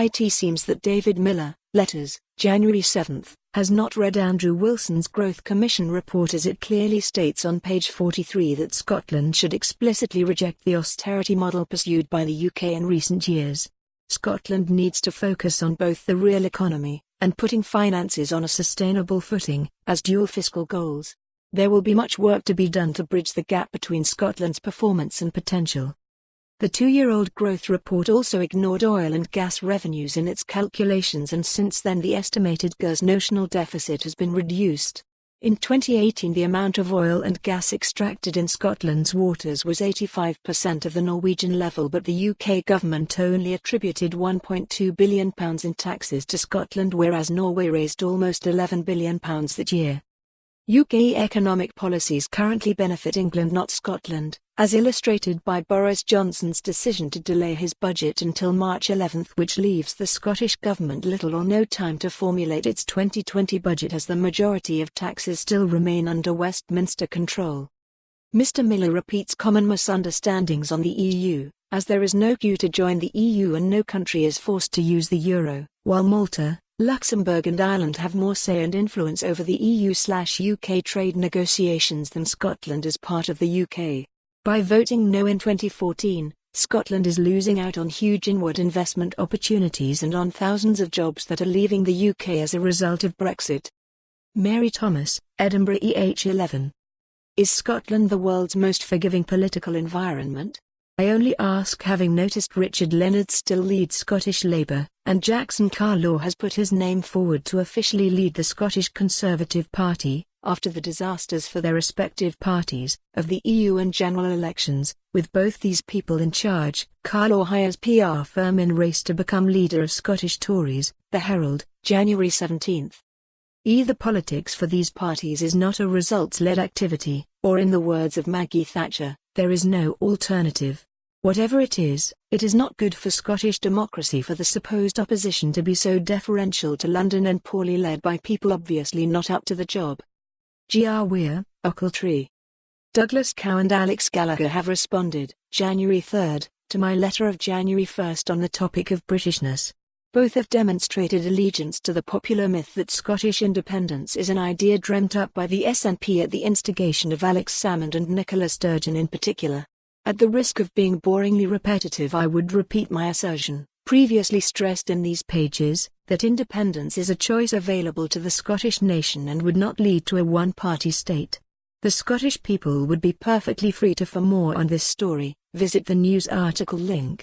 It seems that David Miller, Letters, January 7, has not read Andrew Wilson's Growth Commission report, as it clearly states on page 43 that Scotland should explicitly reject the austerity model pursued by the UK in recent years. Scotland needs to focus on both the real economy and putting finances on a sustainable footing, as dual fiscal goals. There will be much work to be done to bridge the gap between Scotland's performance and potential. The two-year-old growth report also ignored oil and gas revenues in its calculations, and since then the estimated GERS notional deficit has been reduced. In 2018 the amount of oil and gas extracted in Scotland's waters was 85% of the Norwegian level, but the UK government only attributed £1.2 billion in taxes to Scotland, whereas Norway raised almost £11 billion that year. UK economic policies currently benefit England, not Scotland, as illustrated by Boris Johnson's decision to delay his budget until March 11, which leaves the Scottish Government little or no time to formulate its 2020 budget, as the majority of taxes still remain under Westminster control. Mr. Miller repeats common misunderstandings on the EU, as there is no queue to join the EU and no country is forced to use the euro, while Malta, Luxembourg and Ireland have more say and influence over the EU/UK trade negotiations than Scotland as part of the UK. By voting no in 2014, Scotland is losing out on huge inward investment opportunities and on thousands of jobs that are leaving the UK as a result of Brexit. Mary Thomas, Edinburgh EH11. Is Scotland the world's most forgiving political environment? I only ask, having noticed Richard Leonard still leads Scottish Labour, and Jackson Carlaw has put his name forward to officially lead the Scottish Conservative Party, after the disasters for their respective parties, of the EU and general elections. With both these people in charge, Carlaw hires PR firm in race to become leader of Scottish Tories, The Herald, January 17. Either politics for these parties is not a results-led activity, or in the words of Maggie Thatcher, there is no alternative. Whatever it is not good for Scottish democracy for the supposed opposition to be so deferential to London and poorly led by people obviously not up to the job. G.R. Weir, Ochiltree. Douglas Cow and Alex Gallagher have responded, January 3, to my letter of January 1 on the topic of Britishness. Both have demonstrated allegiance to the popular myth that Scottish independence is an idea dreamt up by the SNP at the instigation of Alex Salmond and Nicola Sturgeon in particular. At the risk of being boringly repetitive, I would repeat my assertion, previously stressed in these pages, that independence is a choice available to the Scottish nation and would not lead to a one-party state. The Scottish people would be perfectly free to. For more on this story, visit the news article link.